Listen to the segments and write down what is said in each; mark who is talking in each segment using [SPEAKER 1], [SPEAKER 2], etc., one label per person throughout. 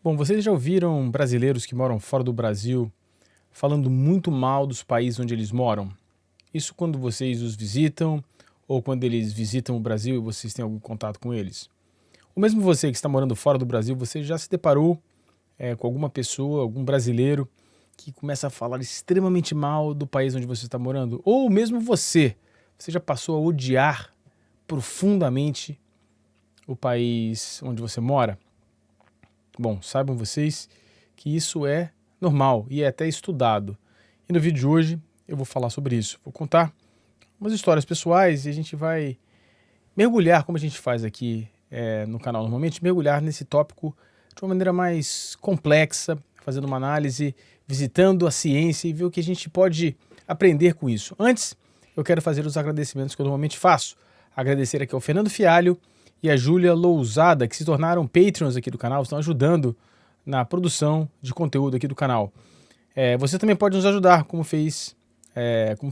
[SPEAKER 1] Bom, vocês já ouviram brasileiros que moram fora do Brasil falando muito mal dos países onde eles moram? Isso quando vocês os visitam ou quando eles visitam o Brasil e vocês têm algum contato com eles? Ou mesmo você que está morando fora do Brasil, você já se deparou com alguma pessoa, algum brasileiro que começa a falar extremamente mal do país onde você está morando? Ou mesmo você já passou a odiar profundamente o país onde você mora? Bom, saibam vocês que isso é normal e é até estudado. E no vídeo de hoje eu vou falar sobre isso. Vou contar umas histórias pessoais e a gente vai mergulhar, como a gente faz aqui no canal normalmente, mergulhar nesse tópico de uma maneira mais complexa, fazendo uma análise, visitando a ciência e ver o que a gente pode aprender com isso. Antes, eu quero fazer os agradecimentos que eu normalmente faço. Agradecer aqui ao Fernando Fialho e a Júlia Lousada, que se tornaram Patreons aqui do canal, estão ajudando na produção de conteúdo aqui do canal. Você também pode nos ajudar, como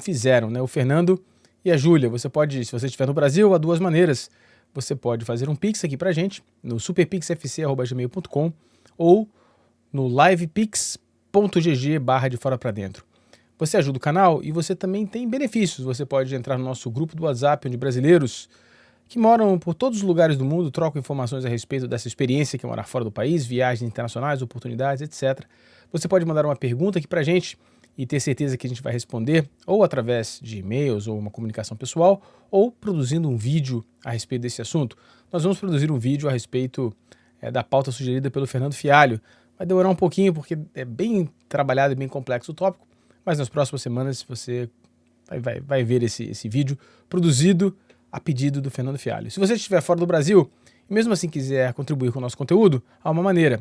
[SPEAKER 1] fizeram, né? O Fernando e a Júlia. Você pode, se você estiver no Brasil, há duas maneiras. Você pode fazer um Pix aqui pra gente, no superpixfc@gmail.com ou no livepix.gg/de fora pra dentro. Você ajuda o canal e você também tem benefícios. Você pode entrar no nosso grupo do WhatsApp, onde brasileiros que moram por todos os lugares do mundo trocam informações a respeito dessa experiência que é morar fora do país, viagens internacionais, oportunidades, etc. Você pode mandar uma pergunta aqui pra gente e ter certeza que a gente vai responder, ou através de e-mails ou uma comunicação pessoal, ou produzindo um vídeo a respeito desse assunto. Nós vamos produzir um vídeo a respeito da pauta sugerida pelo Fernando Fialho. Vai demorar um pouquinho porque é bem trabalhado e bem complexo o tópico, mas nas próximas semanas você vai ver esse vídeo produzido a pedido do Fernando Fialho. Se você estiver fora do Brasil e mesmo assim quiser contribuir com o nosso conteúdo, há uma maneira.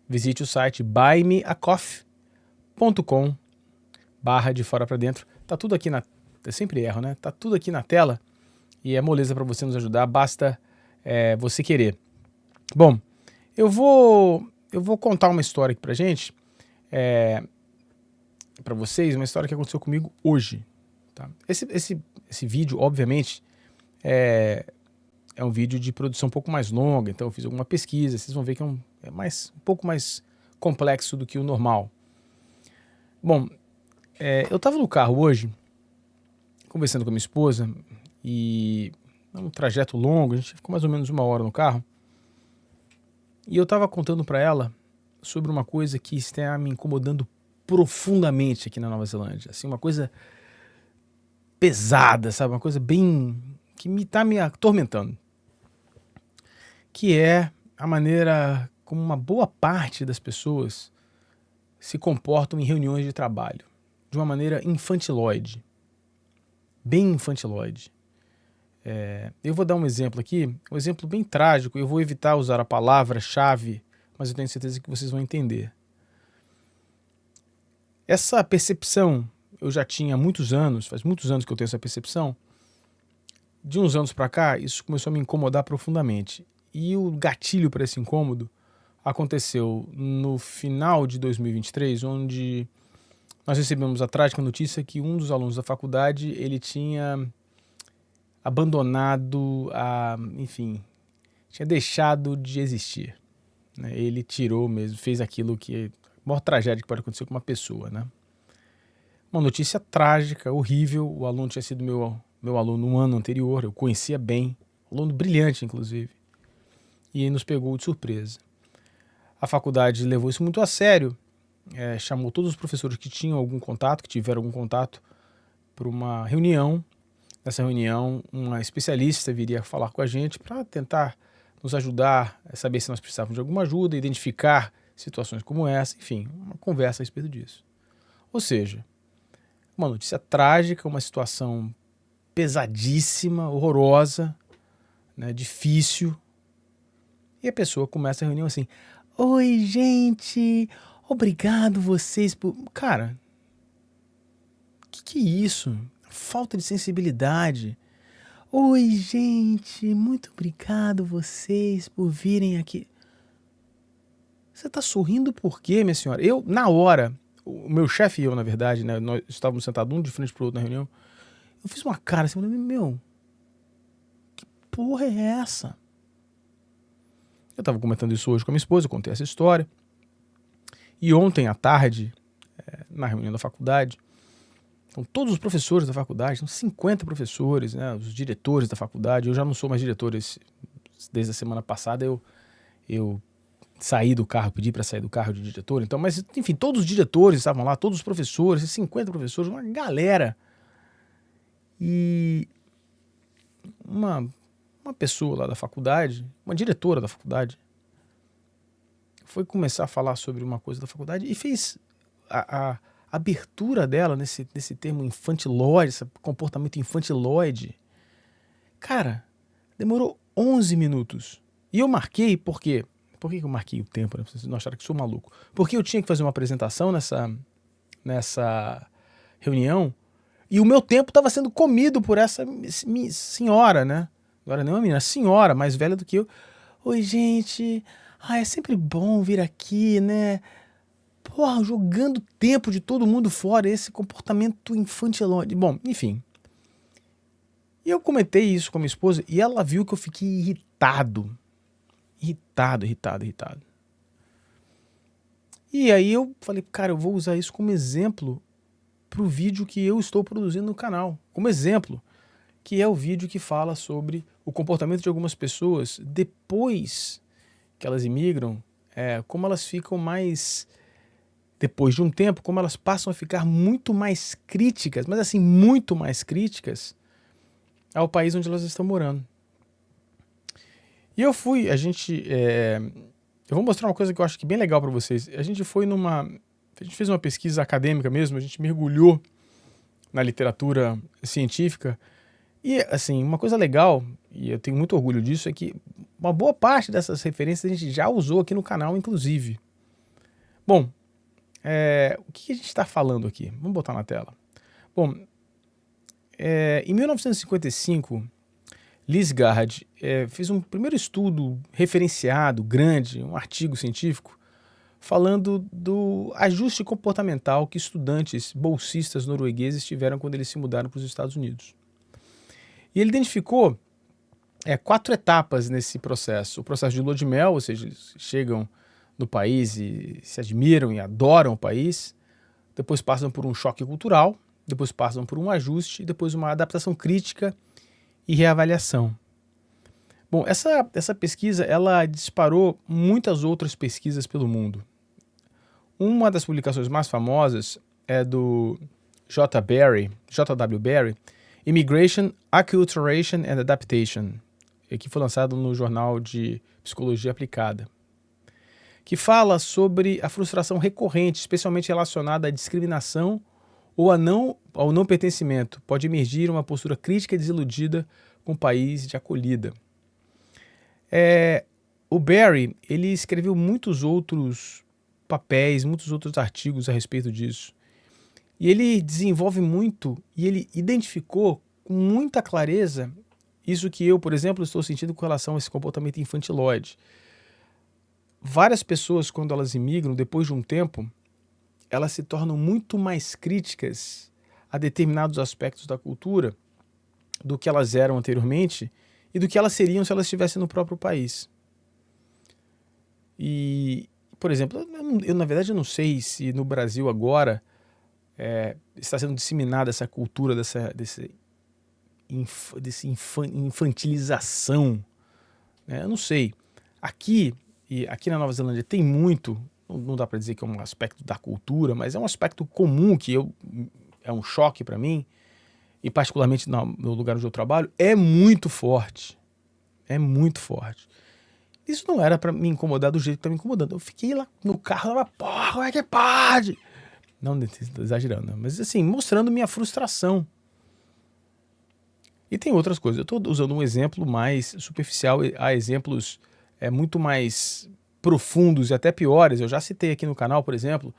[SPEAKER 1] Visite o site buymeacoffee.com/de fora pra dentro. Tá tudo aqui eu sempre erro, né? Tá tudo aqui na tela e é moleza para você nos ajudar, basta você querer. Bom, eu vou contar uma história aqui pra gente, para vocês, uma história que aconteceu comigo hoje. Tá? Esse vídeo, obviamente, é um vídeo de produção um pouco mais longa, então eu fiz alguma pesquisa, vocês vão ver que um pouco mais complexo do que o normal. Bom, eu estava no carro hoje, conversando com a minha esposa, e um trajeto longo, a gente ficou mais ou menos 1 hora no carro, e eu estava contando para ela sobre uma coisa que está me incomodando profundamente aqui na Nova Zelândia, assim, uma coisa pesada, sabe, uma coisa bem que está me atormentando, que é a maneira como uma boa parte das pessoas se comportam em reuniões de trabalho, de uma maneira infantiloide, bem infantiloide. Eu vou dar um exemplo aqui, um exemplo bem trágico, eu vou evitar usar a palavra-chave, mas eu tenho certeza que vocês vão entender. Essa percepção eu já tinha há muitos anos, faz muitos anos que eu tenho essa percepção. De uns anos para cá, isso começou a me incomodar profundamente. E o gatilho para esse incômodo aconteceu no final de 2023, onde nós recebemos a trágica notícia que um dos alunos da faculdade ele tinha abandonado, enfim, tinha deixado de existir. Né? Ele tirou mesmo, fez aquilo que é a maior tragédia que pode acontecer com uma pessoa. Né? Uma notícia trágica, horrível. O aluno tinha sido meu aluno no ano anterior, eu conhecia bem, aluno brilhante, inclusive, e nos pegou de surpresa. A faculdade levou isso muito a sério, chamou todos os professores que tinham algum contato, que tiveram algum contato, para uma reunião. Nessa reunião, uma especialista viria falar com a gente para tentar nos ajudar a saber se nós precisávamos de alguma ajuda, identificar situações como essa, enfim, uma conversa a respeito disso. Ou seja, uma notícia trágica, uma situação pesadíssima, horrorosa, né, difícil. E a pessoa começa a reunião assim: oi, gente, obrigado vocês por... Cara, que é isso? Falta de sensibilidade. Oi, gente, muito obrigado vocês por virem aqui. Você tá sorrindo por quê, minha senhora? Eu, na hora, o meu chefe e eu, na verdade, né, nós estávamos sentados um de frente pro outro na reunião, eu fiz uma cara assim, meu, que porra é essa? Eu estava comentando isso hoje com a minha esposa, eu contei essa história. E ontem à tarde, na reunião da faculdade, então todos os professores da faculdade, são 50 professores, né, os diretores da faculdade. Eu já não sou mais diretor, desde a semana passada eu saí do carro, pedi para sair do carro de diretor. Então, mas enfim, todos os diretores estavam lá, todos os professores, 50 professores, uma galera. E uma pessoa lá da faculdade, uma diretora da faculdade, foi começar a falar sobre uma coisa da faculdade e fez a abertura dela nesse termo infantilóide, esse comportamento infantilóide. Cara, demorou 11 minutos. E eu marquei por quê? Por que eu marquei o tempo, né? Vocês não acharam que sou maluco? Porque eu tinha que fazer uma apresentação nessa reunião e o meu tempo estava sendo comido por essa senhora, né? Não era nem uma menina, senhora, mais velha do que eu. Oi, gente. É sempre bom vir aqui, né? Porra, jogando tempo de todo mundo fora, esse comportamento infantilóide. Bom, enfim. E eu comentei isso com a minha esposa e ela viu que eu fiquei irritado. Irritado. E aí eu falei, cara, eu vou usar isso como exemplo pro vídeo que eu estou produzindo no canal. Como exemplo, que é o vídeo que fala sobre o comportamento de algumas pessoas depois que elas imigram, como elas ficam mais... Depois de um tempo, como elas passam a ficar muito mais críticas, mas assim, muito mais críticas ao país onde elas estão morando. E eu vou mostrar uma coisa que eu acho que é bem legal para vocês. A gente fez uma pesquisa acadêmica mesmo, a gente mergulhou na literatura científica. E, assim, uma coisa legal, e eu tenho muito orgulho disso, é que uma boa parte dessas referências a gente já usou aqui no canal, inclusive. Bom, o que a gente está falando aqui? Vamos botar na tela. Bom, em 1955... Liz Gard fez um primeiro estudo referenciado, grande, um artigo científico, falando do ajuste comportamental que estudantes bolsistas noruegueses tiveram quando eles se mudaram para os Estados Unidos. E ele identificou 4 etapas nesse processo. O processo de lua de mel, ou seja, eles chegam no país e se admiram e adoram o país, depois passam por um choque cultural, depois passam por um ajuste, depois uma adaptação crítica e reavaliação. Bom, essa pesquisa ela disparou muitas outras pesquisas pelo mundo. Uma das publicações mais famosas é do J.W. Barry, Immigration, Acculturation and Adaptation, que foi lançado no Jornal de Psicologia Aplicada, que fala sobre a frustração recorrente, especialmente relacionada à discriminação ou ao não pertencimento. Pode emergir uma postura crítica e desiludida com o país de acolhida. O Barry, ele escreveu muitos outros papéis, muitos outros artigos a respeito disso. E ele desenvolve muito e ele identificou com muita clareza isso que eu, por exemplo, estou sentindo com relação a esse comportamento infantilóide. Várias pessoas, quando elas imigram, depois de um tempo, elas se tornam muito mais críticas a determinados aspectos da cultura do que elas eram anteriormente e do que elas seriam se elas estivessem no próprio país. E, por exemplo, eu na verdade eu não sei se no Brasil agora está sendo disseminada essa cultura dessa infantilização. Né? Eu não sei. Aqui na Nova Zelândia tem muito, não dá para dizer que é um aspecto da cultura, mas é um aspecto comum que é um choque para mim, e particularmente no lugar onde eu trabalho, é muito forte. É muito forte. Isso não era para me incomodar do jeito que está me incomodando. Eu fiquei lá no carro, tava, porra, como é que pode? Não, tô exagerando, mas assim, mostrando minha frustração. E tem outras coisas. Eu estou usando um exemplo mais superficial, há exemplos muito mais profundos e até piores. Eu já citei aqui no canal, por exemplo,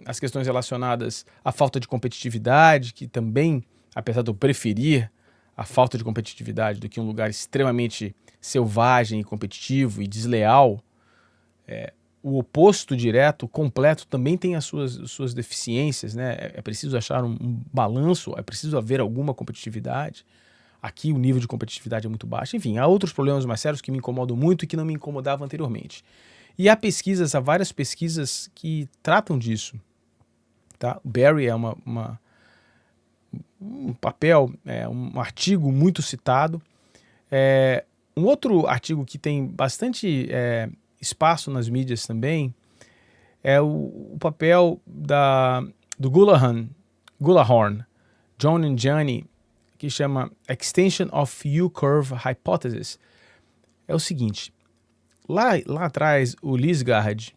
[SPEAKER 1] as questões relacionadas à falta de competitividade, que também, apesar de eu preferir a falta de competitividade do que um lugar extremamente selvagem e competitivo e desleal, o oposto direto, completo, também tem as suas deficiências, né? É preciso achar um balanço, é preciso haver alguma competitividade. Aqui o nível de competitividade é muito baixo. Enfim, há outros problemas mais sérios que me incomodam muito e que não me incomodavam anteriormente. E há várias pesquisas que tratam disso. Tá? O Barry é um papel, um artigo muito citado. Um outro artigo que tem bastante espaço nas mídias também é o papel do Gullahorn, John and Gianni, que chama Extension of U-Curve Hypothesis. É o seguinte, lá atrás o Lisgard,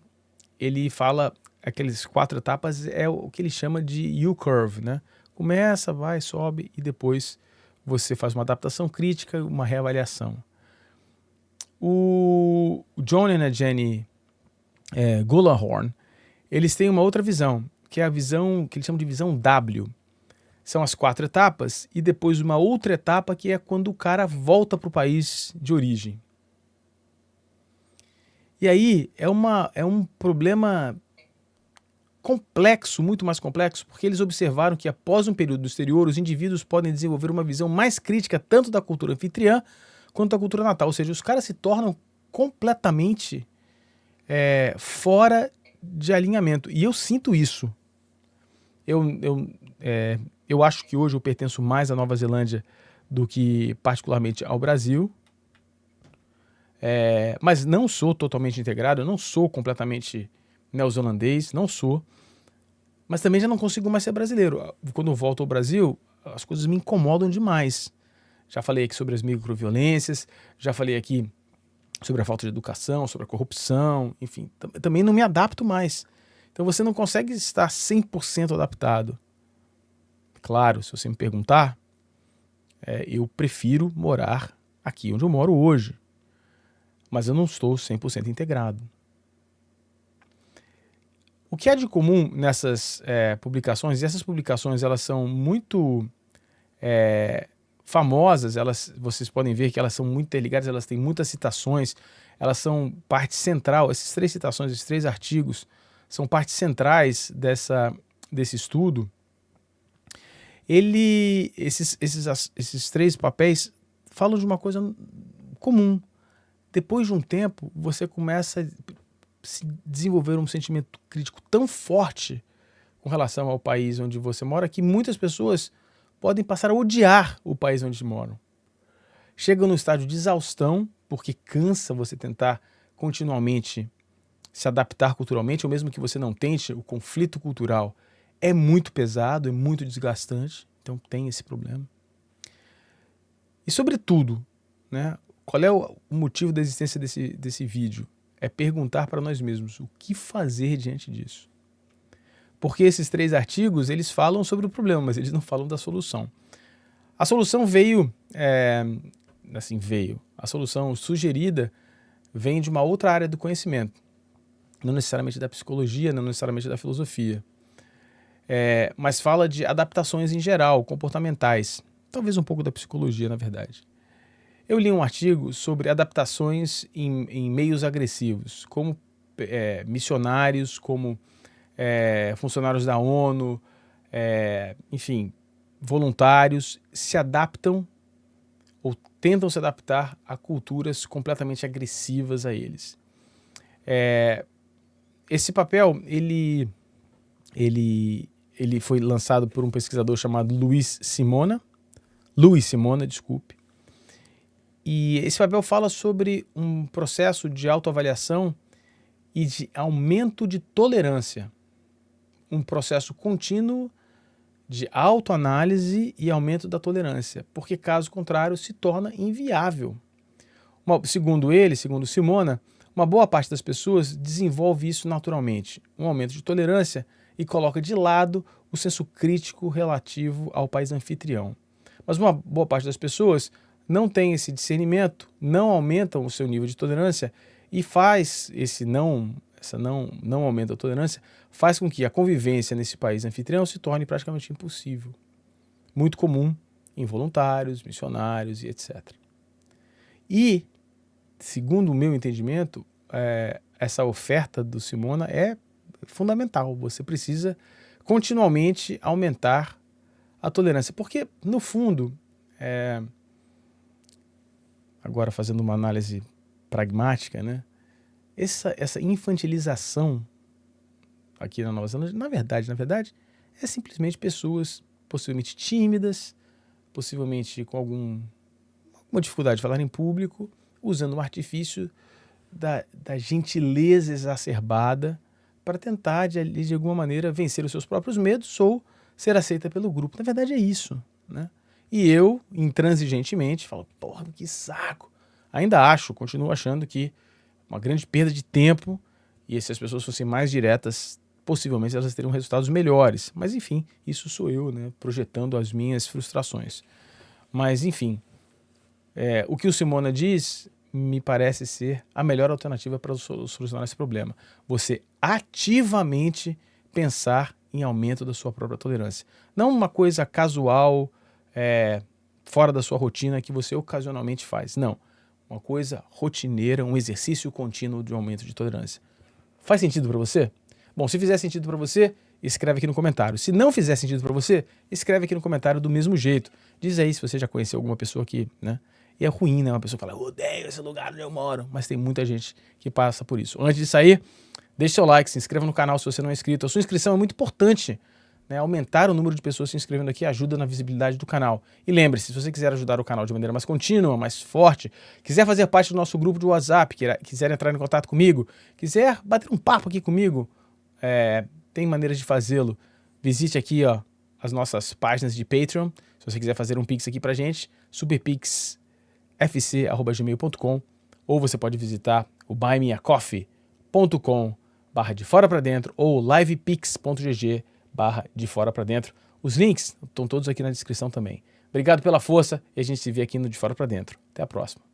[SPEAKER 1] ele fala aquelas 4 etapas, é o que ele chama de U-Curve, né? Começa, vai, sobe e depois você faz uma adaptação crítica, uma reavaliação. O John e a Jenny Gullahorn, eles têm uma outra visão, que é a visão que eles chamam de visão W. São as 4 etapas e depois uma outra etapa que é quando o cara volta para o país de origem. E aí é um problema complexo, muito mais complexo, porque eles observaram que após um período do exterior, os indivíduos podem desenvolver uma visão mais crítica tanto da cultura anfitriã quanto da cultura natal. Ou seja, os caras se tornam completamente fora de alinhamento. E eu sinto isso. Eu acho que hoje eu pertenço mais à Nova Zelândia do que particularmente ao Brasil. Mas não sou totalmente integrado, eu não sou completamente neozelandês, não sou. Mas também já não consigo mais ser brasileiro. Quando eu volto ao Brasil, as coisas me incomodam demais. Já falei aqui sobre as microviolências, já falei aqui sobre a falta de educação, sobre a corrupção, enfim. Também não me adapto mais. Então você não consegue estar 100% adaptado. Claro, se você me perguntar, eu prefiro morar aqui onde eu moro hoje. Mas eu não estou 100% integrado. O que há de comum nessas publicações, e essas publicações elas são muito famosas, vocês podem ver que elas são muito interligadas, elas têm muitas citações, elas são parte central, essas 3 citações, esses 3 artigos, são partes centrais desse estudo. Esses 3 papéis falam de uma coisa comum. Depois de um tempo, você começa a se desenvolver um sentimento crítico tão forte com relação ao país onde você mora que muitas pessoas podem passar a odiar o país onde moram. Chegam no estágio de exaustão, porque cansa você tentar continuamente se adaptar culturalmente, ou mesmo que você não tente, o conflito cultural é muito pesado, é muito desgastante, então tem esse problema. E sobretudo, né, qual é o motivo da existência desse vídeo? É perguntar para nós mesmos o que fazer diante disso. Porque esses 3 artigos, eles falam sobre o problema, mas eles não falam da solução. A solução a solução sugerida vem de uma outra área do conhecimento. Não necessariamente da psicologia, não necessariamente da filosofia. Mas fala de adaptações em geral, comportamentais. Talvez um pouco da psicologia, na verdade. Eu li um artigo sobre adaptações em meios agressivos, como missionários, como funcionários da ONU, enfim, voluntários se adaptam ou tentam se adaptar a culturas completamente agressivas a eles. Esse papel, ele foi lançado por um pesquisador chamado Luiz Simona, desculpe. E esse papel fala sobre um processo de autoavaliação e de aumento de tolerância. Um processo contínuo de autoanálise e aumento da tolerância, porque caso contrário se torna inviável. Segundo Simona, uma boa parte das pessoas desenvolve isso naturalmente, um aumento de tolerância, e coloca de lado o senso crítico relativo ao país anfitrião. Mas uma boa parte das pessoas não tem esse discernimento, não aumentam o seu nível de tolerância e faz não aumento da tolerância, faz com que a convivência nesse país anfitrião se torne praticamente impossível. Muito comum em voluntários, missionários e etc. E, segundo o meu entendimento, essa oferta do Simona é fundamental. Você precisa continuamente aumentar a tolerância, porque, no fundo, agora fazendo uma análise pragmática, né? essa infantilização aqui na Nova Zelândia, na verdade, é simplesmente pessoas possivelmente tímidas, possivelmente com alguma dificuldade de falar em público, usando um artifício da gentileza exacerbada para tentar, de alguma maneira, vencer os seus próprios medos ou ser aceita pelo grupo. Na verdade é isso, né? E eu, intransigentemente, falo, porra, que saco. Ainda continuo achando que uma grande perda de tempo, e se as pessoas fossem mais diretas, possivelmente elas teriam resultados melhores. Mas enfim, isso sou eu, né, projetando as minhas frustrações. Mas enfim, o que o Simona diz me parece ser a melhor alternativa para solucionar esse problema. Você ativamente pensar em aumento da sua própria tolerância. Não uma coisa casual, fora da sua rotina que você ocasionalmente faz. Não. Uma coisa rotineira, um exercício contínuo de aumento de tolerância. Faz sentido para você? Bom, se fizer sentido para você, escreve aqui no comentário. Se não fizer sentido para você, escreve aqui no comentário do mesmo jeito. Diz aí se você já conheceu alguma pessoa que, né? E é ruim, né? Uma pessoa fala, eu odeio esse lugar onde eu moro. Mas tem muita gente que passa por isso. Antes de sair, deixe seu like, se inscreva no canal se você não é inscrito. A sua inscrição é muito importante, né? Aumentar o número de pessoas se inscrevendo aqui ajuda na visibilidade do canal. E lembre-se, se você quiser ajudar o canal de maneira mais contínua, mais forte, quiser fazer parte do nosso grupo de WhatsApp, quiser entrar em contato comigo, quiser bater um papo aqui comigo, tem maneiras de fazê-lo. Visite aqui as nossas páginas de Patreon. Se você quiser fazer um Pix aqui pra gente, superpixfc@gmail.com, ou você pode visitar o buymeacoffee.com/de fora pra dentro ou livepix.gg/de fora pra dentro. Os links estão todos aqui na descrição também. Obrigado pela força e a gente se vê aqui no De Fora Pra Dentro. Até a próxima.